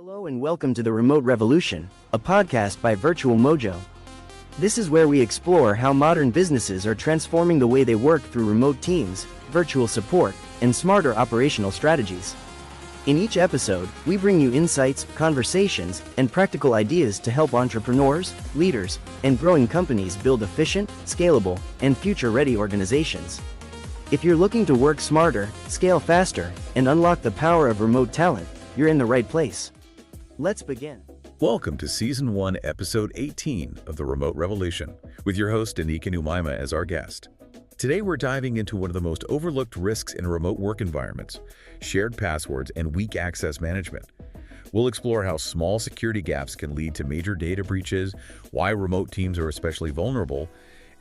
Hello and welcome to the Remote Revolution, a podcast by Virtual Mojo. This is where we explore how modern businesses are transforming the way they work through remote teams, virtual support, and smarter operational strategies. In each episode, we bring you insights, conversations, and practical ideas to help entrepreneurs, leaders, and growing companies build efficient, scalable, and future-ready organizations. If you're looking to work smarter, scale faster, and unlock the power of remote talent, you're in the right place. Let's begin. Welcome to Season 1, Episode 18 of The Remote Revolution, with your host Aneeq and Umaima as our guest. Today we're diving into one of the most overlooked risks in remote work environments, shared passwords and weak access management. We'll explore how small security gaps can lead to major data breaches, why remote teams are especially vulnerable,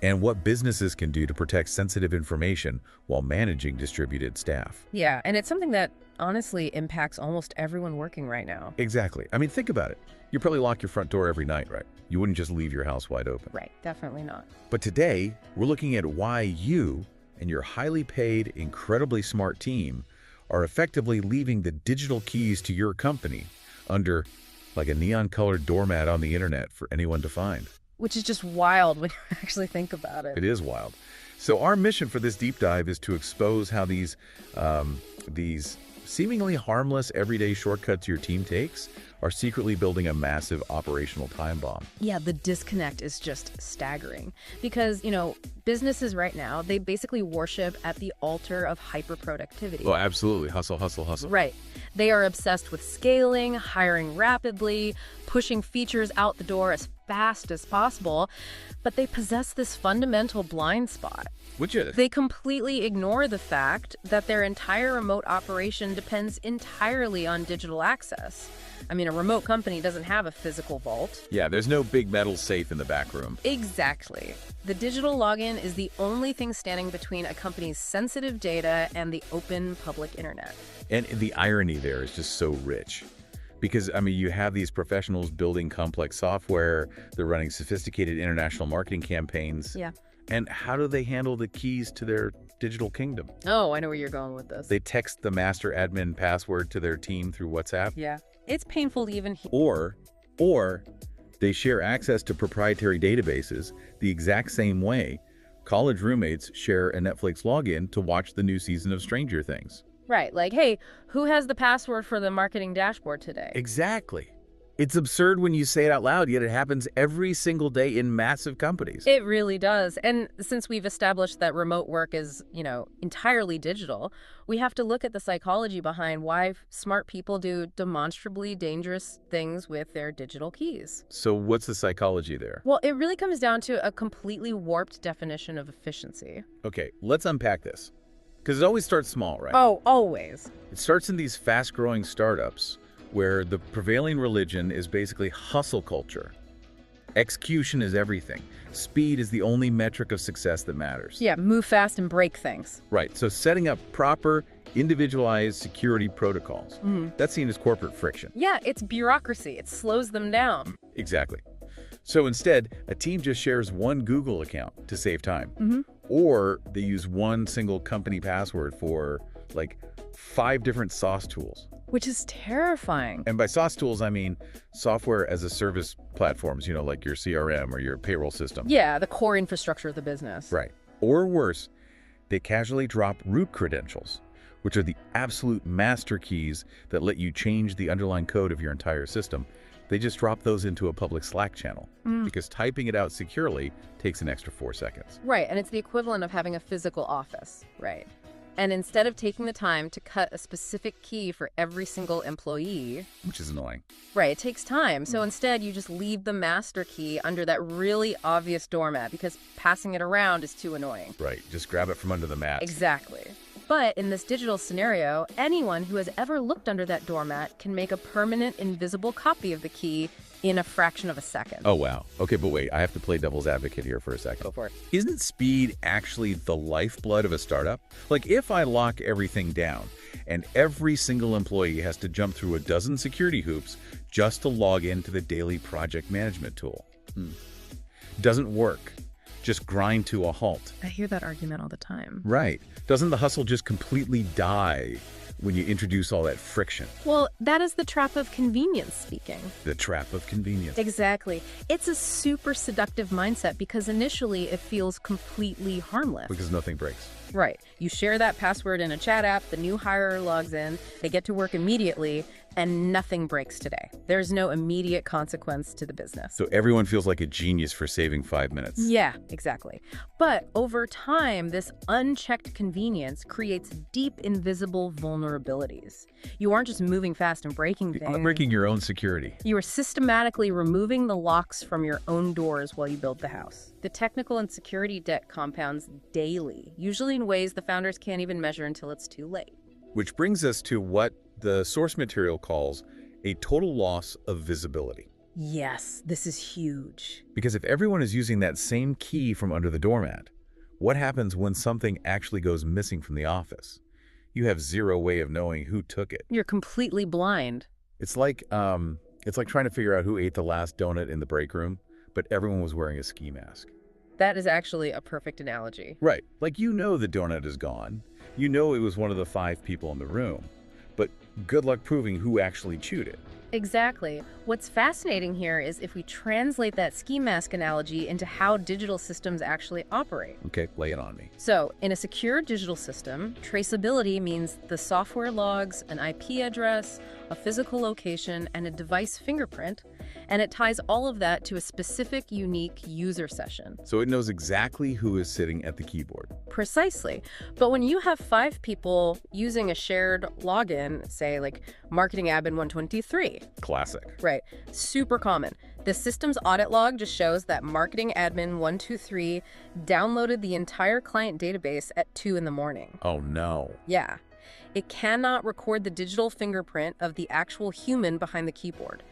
and what businesses can do to protect sensitive information while managing distributed staff. Yeah, and it's something that honestly impacts almost everyone working right now. Exactly. I mean, think about it. You probably lock your front door every night, right? You wouldn't just leave your house wide open. Right, definitely not. But today, we're looking at why you and your highly paid, incredibly smart team are effectively leaving the digital keys to your company under like a neon-colored doormat on the internet for anyone to find. Which is just wild when you actually think about it. It is wild. So our mission for this deep dive is to expose how these seemingly harmless everyday shortcuts your team takes are secretly building a massive operational time bomb. Yeah, the disconnect is just staggering because, businesses right now, they basically worship at the altar of hyper-productivity. Oh, absolutely. Hustle, hustle, hustle. Right. They are obsessed with scaling, hiring rapidly, pushing features out the door as fast as possible, but they possess this fundamental blind spot. Which is? They completely ignore the fact that their entire remote operation depends entirely on digital access. I mean, a remote company doesn't have a physical vault. Yeah, there's no big metal safe in the back room. Exactly. The digital login is the only thing standing between a company's sensitive data and the open public internet. And the irony there is just so rich. Because, I mean, you have these professionals building complex software, they're running sophisticated international marketing campaigns. Yeah. And how do they handle the keys to their digital kingdom? Oh, I know where you're going with this. They text the master admin password to their team through WhatsApp. Yeah. It's painful to even hear. Or they share access to proprietary databases the exact same way college roommates share a Netflix login to watch the new season of Stranger Things. Right, like, hey, who has the password for the marketing dashboard today? Exactly. It's absurd when you say it out loud, yet it happens every single day in massive companies. It really does. And since we've established that remote work is, entirely digital, we have to look at the psychology behind why smart people do demonstrably dangerous things with their digital keys. So what's the psychology there? Well, it really comes down to a completely warped definition of efficiency. Okay, let's unpack this. Because it always starts small, right? Oh, always. It starts in these fast-growing startups where the prevailing religion is basically hustle culture. Execution is everything. Speed is the only metric of success that matters. Yeah, move fast and break things. Right, so setting up proper, individualized security protocols. That's seen as corporate friction. Yeah, it's bureaucracy. It slows them down. Exactly. So instead, a team just shares one Google account to save time. Or they use one single company password for, 5 different SaaS tools. Which is terrifying. And by SaaS tools, I mean software as a service platforms, like your CRM or your payroll system. Yeah, the core infrastructure of the business. Right. Or worse, they casually drop root credentials, which are the absolute master keys that let you change the underlying code of your entire system. They just drop those into a public Slack channel because typing it out securely takes an extra 4 seconds. Right, and it's the equivalent of having a physical office, right? And instead of taking the time to cut a specific key for every single employee... Which is annoying. Right, it takes time. So instead, you just leave the master key under that really obvious doormat because passing it around is too annoying. Right, just grab it from under the mat. Exactly. But in this digital scenario, anyone who has ever looked under that doormat can make a permanent invisible copy of the key in a fraction of a second. Oh, wow. Okay, but wait, I have to play devil's advocate here for a second. Go for it. Isn't speed actually the lifeblood of a startup? Like, if I lock everything down and every single employee has to jump through a dozen security hoops just to log into the daily project management tool. Doesn't work. Just grind to a halt. I hear that argument all the time. Right. Doesn't the hustle just completely die when you introduce all that friction. Well, that is the trap of convenience speaking. The trap of convenience. Exactly. It's a super seductive mindset because initially it feels completely harmless. Because nothing breaks. Right. You share that password in a chat app, the new hire logs in, they get to work immediately, and nothing breaks today. There's no immediate consequence to the business. So everyone feels like a genius for saving 5 minutes. Yeah, exactly. But over time, this unchecked convenience creates deep, invisible vulnerabilities. You aren't just moving fast and breaking things. Breaking your own security. You are systematically removing the locks from your own doors while you build the house. The technical and security debt compounds daily, usually in ways the founders can't even measure until it's too late. Which brings us to what the source material calls a total loss of visibility. Yes, this is huge. Because if everyone is using that same key from under the doormat, what happens when something actually goes missing from the office? You have zero way of knowing who took it. You're completely blind. It's like trying to figure out who ate the last donut in the break room, but everyone was wearing a ski mask. That is actually a perfect analogy. Right. Like, you know the donut is gone. You know it was one of the 5 people in the room. But good luck proving who actually chewed it. Exactly. What's fascinating here is if we translate that ski mask analogy into how digital systems actually operate. Okay, lay it on me. So, in a secure digital system, traceability means the software logs an IP address, a physical location, and a device fingerprint, and it ties all of that to a specific, unique user session. So it knows exactly who is sitting at the keyboard. Precisely. But when you have 5 people using a shared login, say like marketing admin 123. Classic. Right. Super common. The system's audit log just shows that marketing admin 123 downloaded the entire client database at 2 in the morning. Oh no. Yeah. It cannot record the digital fingerprint of the actual human behind the keyboard.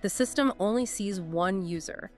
The system only sees one user.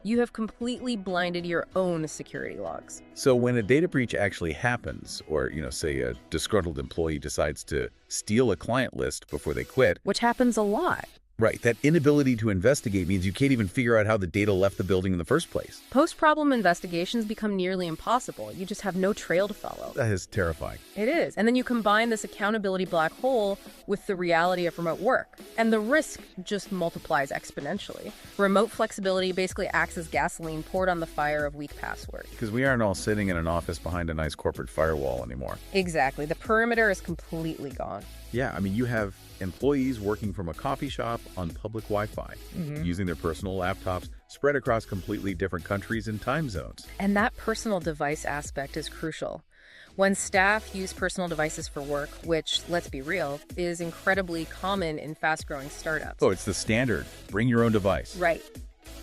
You have completely blinded your own security logs. So when a data breach actually happens, or, say a disgruntled employee decides to steal a client list before they quit. Which happens a lot. Right, that inability to investigate means you can't even figure out how the data left the building in the first place. Post-problem investigations become nearly impossible. You just have no trail to follow. That is terrifying. It is. And then you combine this accountability black hole with the reality of remote work, and the risk just multiplies exponentially. Remote flexibility basically acts as gasoline poured on the fire of weak passwords. Because we aren't all sitting in an office behind a nice corporate firewall anymore. Exactly. The perimeter is completely gone. Yeah, I mean, you have employees working from a coffee shop on public Wi-Fi, using their personal laptops spread across completely different countries and time zones. And that personal device aspect is crucial. When staff use personal devices for work, which, let's be real, is incredibly common in fast-growing startups. Oh, it's the standard. Bring your own device. Right.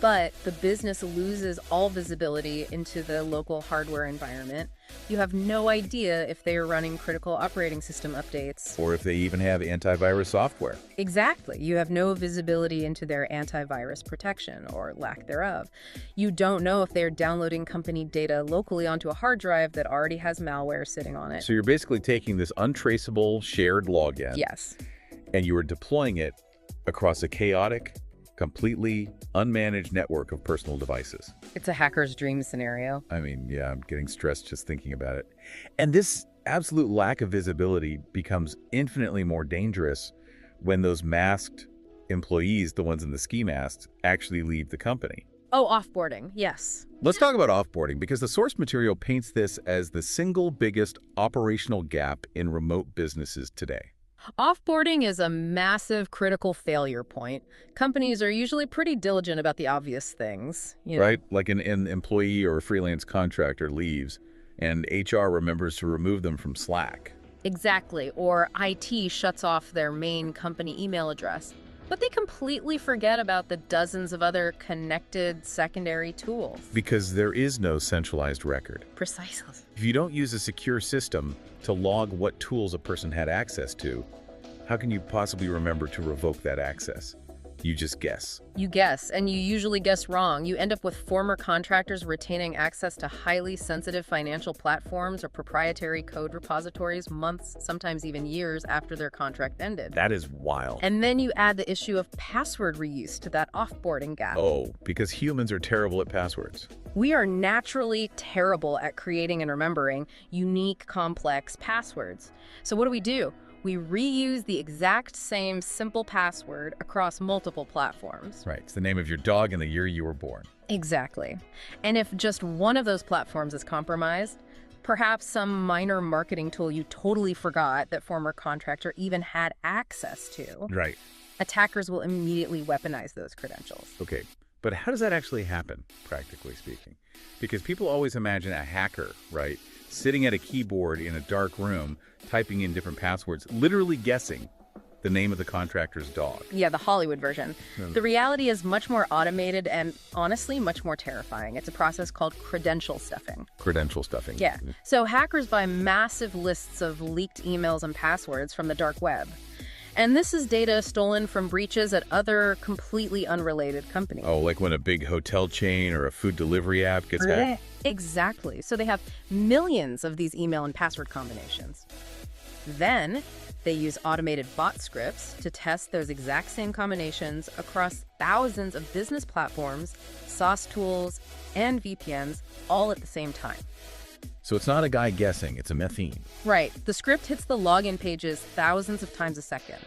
But the business loses all visibility into the local hardware environment. You have no idea if they are running critical operating system updates. Or if they even have antivirus software. Exactly. You have no visibility into their antivirus protection or lack thereof. You don't know if they're downloading company data locally onto a hard drive that already has malware sitting on it. So you're basically taking this untraceable shared login. Yes. And you are deploying it across a chaotic, completely unmanaged network of personal devices. It's a hacker's dream scenario. I mean, yeah, I'm getting stressed just thinking about it. And this absolute lack of visibility becomes infinitely more dangerous when those masked employees, the ones in the ski masks, actually leave the company. Oh, offboarding, yes. Let's talk about offboarding, because the source material paints this as the single biggest operational gap in remote businesses today. Offboarding is a massive critical failure point. Companies are usually pretty diligent about the obvious things. Right? Like an employee or a freelance contractor leaves, and HR remembers to remove them from Slack. Exactly. Or IT shuts off their main company email address. But they completely forget about the dozens of other connected secondary tools. Because there is no centralized record. Precisely. If you don't use a secure system to log what tools a person had access to, how can you possibly remember to revoke that access? You just guess. You guess, and you usually guess wrong. You end up with former contractors retaining access to highly sensitive financial platforms or proprietary code repositories months, sometimes even years after their contract ended. That is wild. And then you add the issue of password reuse to that offboarding gap. Oh, because humans are terrible at passwords. We are naturally terrible at creating and remembering unique, complex passwords. So what do? We reuse the exact same simple password across multiple platforms. Right. It's the name of your dog and the year you were born. Exactly. And if just one of those platforms is compromised, perhaps some minor marketing tool you totally forgot that former contractor even had access to, Right. attackers will immediately weaponize those credentials. Okay. But how does that actually happen, practically speaking? Because people always imagine a hacker, right, sitting at a keyboard in a dark room, typing in different passwords, literally guessing the name of the contractor's dog. Yeah, the Hollywood version. The reality is much more automated and, honestly, much more terrifying. It's a process called credential stuffing. Credential stuffing. Yeah. So hackers buy massive lists of leaked emails and passwords from the dark web. And this is data stolen from breaches at other completely unrelated companies. Oh, like when a big hotel chain or a food delivery app gets hacked? Exactly. So they have millions of these email and password combinations. Then they use automated bot scripts to test those exact same combinations across thousands of business platforms, SaaS tools, and VPNs all at the same time. So it's not a guy guessing, it's a machine. Right. The script hits the login pages thousands of times a second.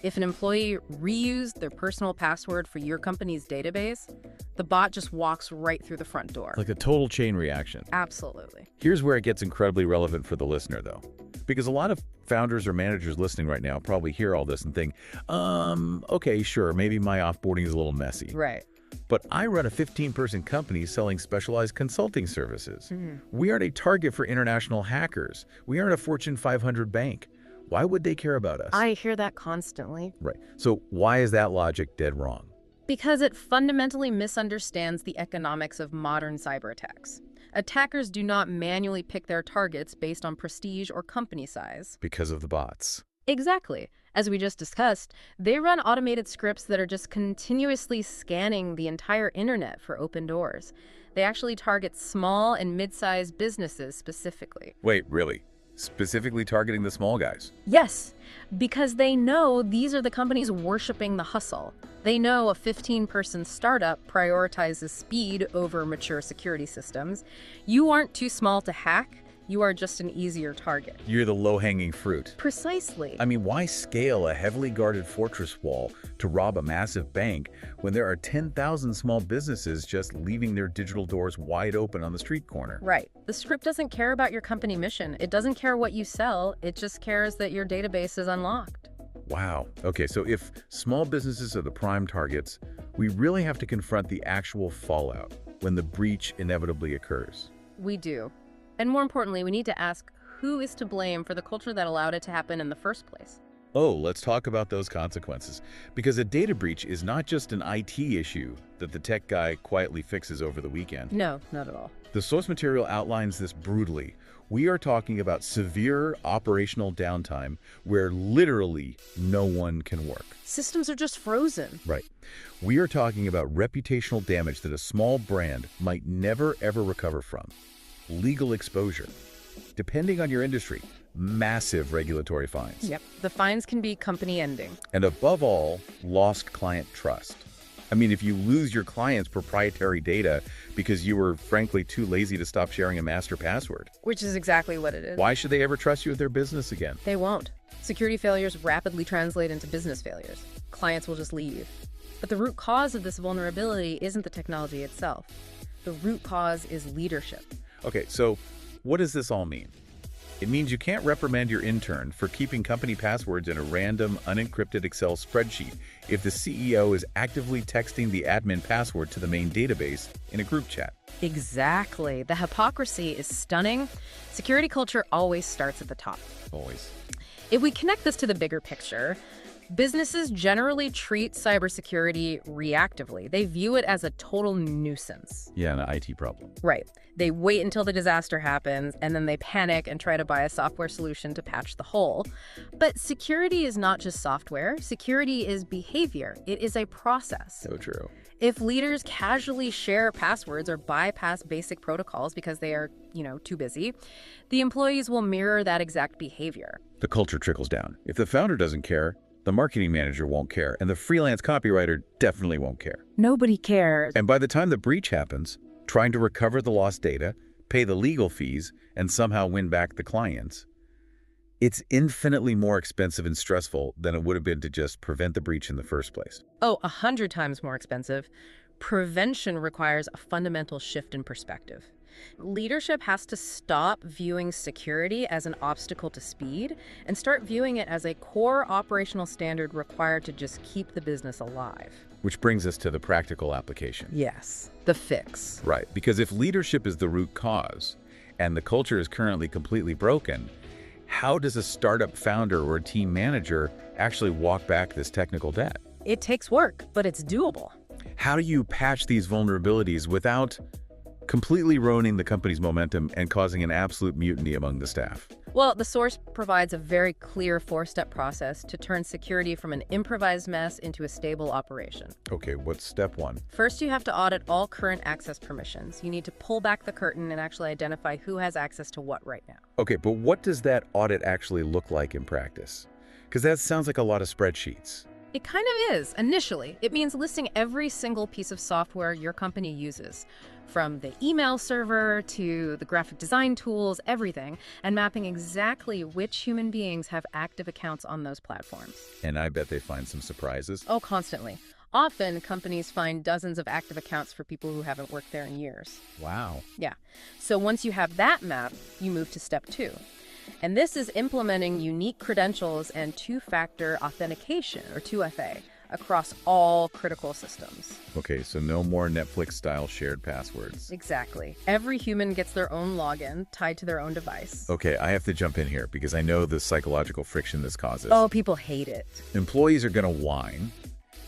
If an employee reused their personal password for your company's database, the bot just walks right through the front door. Like a total chain reaction. Absolutely. Here's where it gets incredibly relevant for the listener, though. Because a lot of founders or managers listening right now probably hear all this and think, okay, sure, maybe my offboarding is a little messy. Right. But I run a 15-person company selling specialized consulting services. We aren't a target for international hackers. We aren't a Fortune 500 bank. Why would they care about us? I hear that constantly. Right. So why is that logic dead wrong? Because it fundamentally misunderstands the economics of modern cyber attacks. Attackers do not manually pick their targets based on prestige or company size. Because of the bots. Exactly. As we just discussed, they run automated scripts that are just continuously scanning the entire internet for open doors. They actually target small and mid-sized businesses specifically. Wait, really? Specifically targeting the small guys? Yes, because they know these are the companies worshiping the hustle. They know a 15-person startup prioritizes speed over mature security systems. You aren't too small to hack. You are just an easier target. You're the low-hanging fruit. Precisely. I mean, why scale a heavily guarded fortress wall to rob a massive bank when there are 10,000 small businesses just leaving their digital doors wide open on the street corner? Right. The script doesn't care about your company mission. It doesn't care what you sell. It just cares that your database is unlocked. Wow. Okay, so if small businesses are the prime targets, we really have to confront the actual fallout when the breach inevitably occurs. We do. And more importantly, we need to ask who is to blame for the culture that allowed it to happen in the first place. Oh, let's talk about those consequences. Because a data breach is not just an IT issue that the tech guy quietly fixes over the weekend. No, not at all. The source material outlines this brutally. We are talking about severe operational downtime where literally no one can work. Systems are just frozen. Right. We are talking about reputational damage that a small brand might never ever recover from. Legal exposure. Depending on your industry, massive regulatory fines. Yep. The fines can be company ending. And above all, lost client trust. I mean, if you lose your client's proprietary data because you were frankly too lazy to stop sharing a master password. Which is exactly what it is. Why should they ever trust you with their business again? They won't. Security failures rapidly translate into business failures. Clients will just leave. But the root cause of this vulnerability isn't the technology itself. The root cause is leadership. Okay, so what does this all mean? It means you can't reprimand your intern for keeping company passwords in a random, unencrypted Excel spreadsheet if the CEO is actively texting the admin password to the main database in a group chat. Exactly. The hypocrisy is stunning. Security culture always starts at the top. Always. If we connect this to the bigger picture, businesses generally treat cybersecurity reactively. They view it as a total nuisance. Yeah, an IT problem. Right. They wait until the disaster happens, and then they panic and try to buy a software solution to patch the hole. But security is not just software. Security is behavior. It is a process. So true. If leaders casually share passwords or bypass basic protocols because they are, too busy, the employees will mirror that exact behavior. The culture trickles down. If the founder doesn't care, the marketing manager won't care, and the freelance copywriter definitely won't care. Nobody cares. And by the time the breach happens, trying to recover the lost data, pay the legal fees, and somehow win back the clients, It's infinitely more expensive and stressful than it would have been to just prevent the breach in the first place. Oh, 100 times more expensive. Prevention requires a fundamental shift in perspective. Leadership has to stop viewing security as an obstacle to speed and start viewing it as a core operational standard required to just keep the business alive. Which brings us to the practical application. Yes, the fix. Right, because if leadership is the root cause and the culture is currently completely broken, how does a startup founder or a team manager actually walk back this technical debt? It takes work, but it's doable. How do you patch these vulnerabilities without completely ruining the company's momentum and causing an absolute mutiny among the staff? Well, the source provides a very clear 4-step process to turn security from an improvised mess into a stable operation. Okay, what's step 1? First, you have to audit all current access permissions. You need to pull back the curtain and actually identify who has access to what right now. Okay, but what does that audit actually look like in practice? Because that sounds like a lot of spreadsheets. It kind of is, initially. It means listing every single piece of software your company uses, from the email server to the graphic design tools, everything, and mapping exactly which human beings have active accounts on those platforms. And I bet they find some surprises. Oh, constantly. Often, companies find dozens of active accounts for people who haven't worked there in years. Wow. Yeah. So once you have that map, you move to step 2. And this is implementing unique credentials and two-factor authentication, or 2FA, across all critical systems. Okay, so no more Netflix-style shared passwords. Exactly. Every human gets their own login tied to their own device. Okay, I have to jump in here because I know the psychological friction this causes. Oh, people hate it. Employees are going to whine.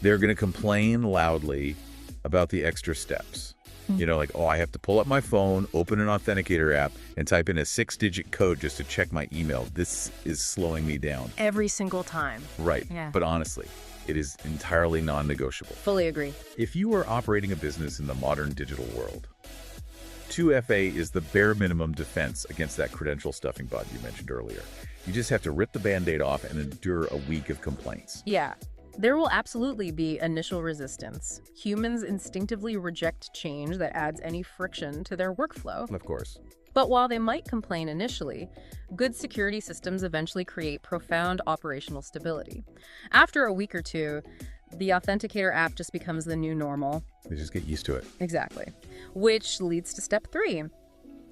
They're going to complain loudly about the extra steps. You know, like, oh, I have to pull up my phone, open an authenticator app, and type in a 6-digit code just to check my email. This is slowing me down. Every single time. Right. Yeah. But honestly, it is entirely non-negotiable. Fully agree. If you are operating a business in the modern digital world, 2FA is the bare minimum defense against that credential stuffing bot you mentioned earlier. You just have to rip the Band-Aid off and endure a week of complaints. Yeah. There will absolutely be initial resistance. Humans instinctively reject change that adds any friction to their workflow. Of course. But while they might complain initially, good security systems eventually create profound operational stability. After a week or two, the Authenticator app just becomes the new normal. They just get used to it. Exactly. Which leads to step 3.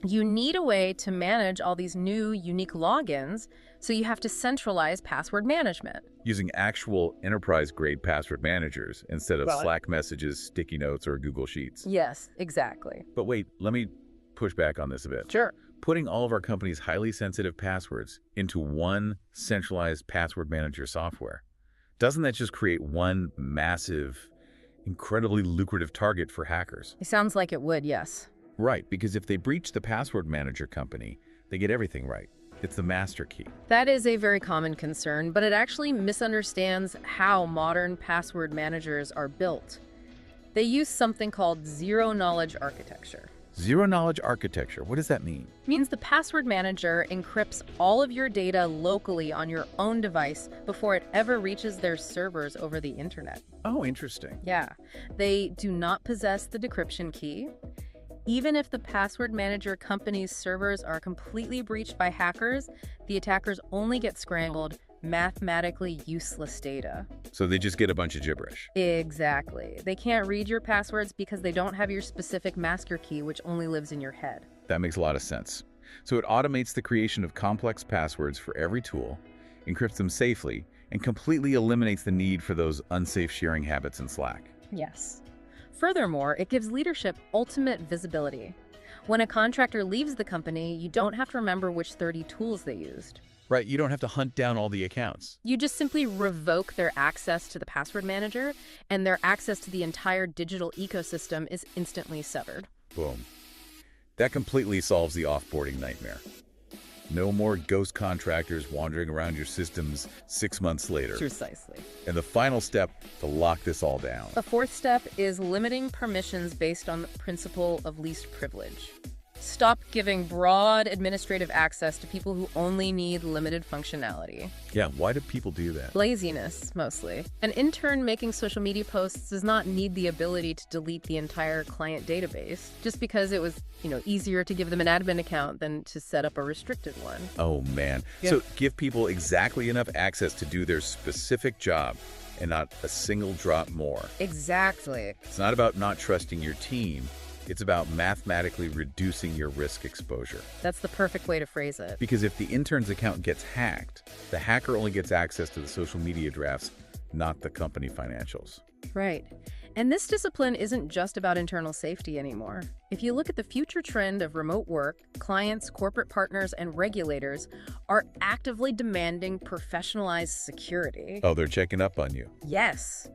You need a way to manage all these new, unique logins, so you have to centralize password management. Using actual enterprise-grade password managers instead of Slack messages, sticky notes, or Google Sheets. Yes, exactly. But wait, let me push back on this a bit. Sure. Putting all of our company's highly sensitive passwords into one centralized password manager software, doesn't that just create one massive, incredibly lucrative target for hackers? It sounds like it would, yes. Right, because if they breach the password manager company, they get everything right. It's the master key. That is a very common concern, but it actually misunderstands how modern password managers are built. They use something called zero-knowledge architecture. Zero-knowledge architecture, what does that mean? It means the password manager encrypts all of your data locally on your own device before it ever reaches their servers over the internet. Oh, interesting. Yeah. They do not possess the decryption key. Even if the password manager company's servers are completely breached by hackers, the attackers only get scrambled, mathematically useless data. So they just get a bunch of gibberish. Exactly. They can't read your passwords because they don't have your specific master key, which only lives in your head. That makes a lot of sense. So it automates the creation of complex passwords for every tool, encrypts them safely, and completely eliminates the need for those unsafe sharing habits in Slack. Yes. Furthermore, it gives leadership ultimate visibility. When a contractor leaves the company, you don't have to remember which 30 tools they used. Right, you don't have to hunt down all the accounts. You just simply revoke their access to the password manager, and their access to the entire digital ecosystem is instantly severed. Boom. That completely solves the offboarding nightmare. No more ghost contractors wandering around your systems 6 months later. Precisely. And the final step to lock this all down. The 4th step is limiting permissions based on the principle of least privilege. Stop giving broad administrative access to people who only need limited functionality. Yeah, why do people do that? Laziness, mostly. An intern making social media posts does not need the ability to delete the entire client database just because it was, easier to give them an admin account than to set up a restricted one. Oh, man. Yeah. So give people exactly enough access to do their specific job and not a single drop more. Exactly. It's not about not trusting your team. It's about mathematically reducing your risk exposure. That's the perfect way to phrase it. Because if the intern's account gets hacked, the hacker only gets access to the social media drafts, not the company financials. Right. And this discipline isn't just about internal safety anymore. If you look at the future trend of remote work, clients, corporate partners, and regulators are actively demanding professionalized security. Oh, they're checking up on you. Yes.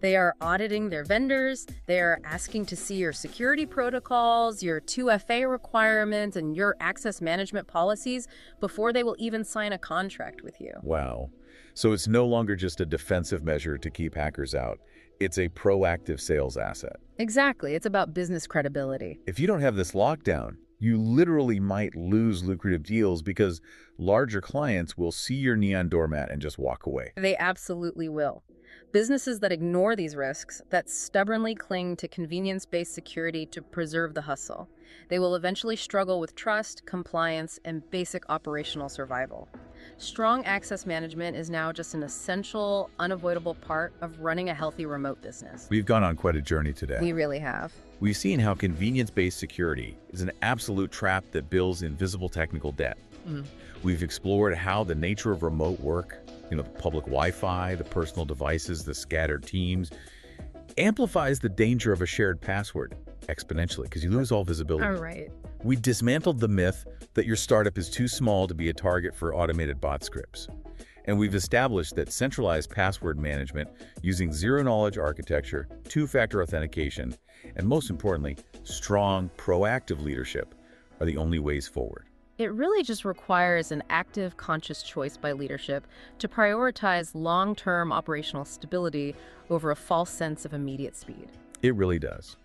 They are auditing their vendors. They are asking to see your security protocols, your 2FA requirements, and your access management policies before they will even sign a contract with you. Wow. So it's no longer just a defensive measure to keep hackers out. It's a proactive sales asset. Exactly. It's about business credibility. If you don't have this lockdown, you literally might lose lucrative deals because larger clients will see your neon doormat and just walk away. They absolutely will. Businesses that ignore these risks, that stubbornly cling to convenience-based security to preserve the hustle, they will eventually struggle with trust, compliance, and basic operational survival. Strong access management is now just an essential, unavoidable part of running a healthy remote business. We've gone on quite a journey today. We really have. We've seen how convenience-based security is an absolute trap that builds invisible technical debt. We've explored how the nature of remote work, the public Wi-Fi, the personal devices, the scattered teams, amplifies the danger of a shared password exponentially because you lose all visibility. All right. We dismantled the myth that your startup is too small to be a target for automated bot scripts. And we've established that centralized password management using zero-knowledge architecture, two-factor authentication, and most importantly, strong, proactive leadership are the only ways forward. It really just requires an active, conscious choice by leadership to prioritize long-term operational stability over a false sense of immediate speed. It really does.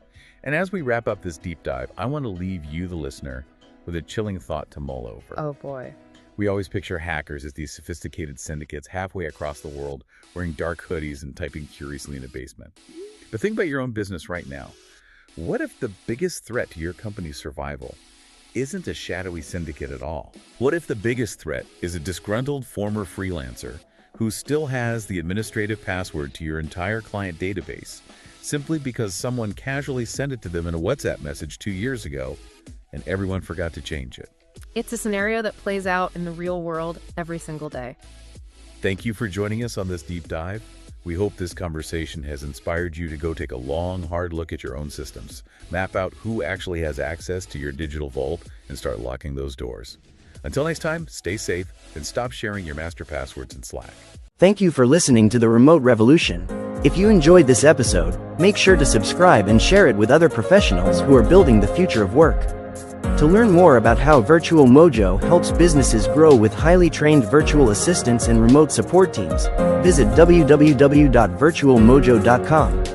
And as we wrap up this deep dive, I want to leave you, the listener, with a chilling thought to mull over. Oh boy. We always picture hackers as these sophisticated syndicates halfway across the world wearing dark hoodies and typing curiously in a basement. But think about your own business right now. What if the biggest threat to your company's survival isn't a shadowy syndicate at all? What if the biggest threat is a disgruntled former freelancer who still has the administrative password to your entire client database simply because someone casually sent it to them in a WhatsApp message 2 years ago and everyone forgot to change it? It's a scenario that plays out in the real world every single day. Thank you for joining us on this deep dive. We hope this conversation has inspired you to go take a long, hard look at your own systems, map out who actually has access to your digital vault, and start locking those doors. Until next time, stay safe and stop sharing your master passwords in Slack. Thank you for listening to The Remote Revolution. If you enjoyed this episode, make sure to subscribe and share it with other professionals who are building the future of work. To learn more about how Virtual Mojo helps businesses grow with highly trained virtual assistants and remote support teams, visit www.virtualmojo.com.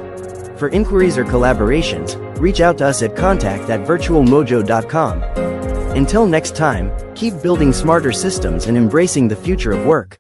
For inquiries or collaborations, reach out to us at contact@virtualmojo.com. Until next time, keep building smarter systems and embracing the future of work.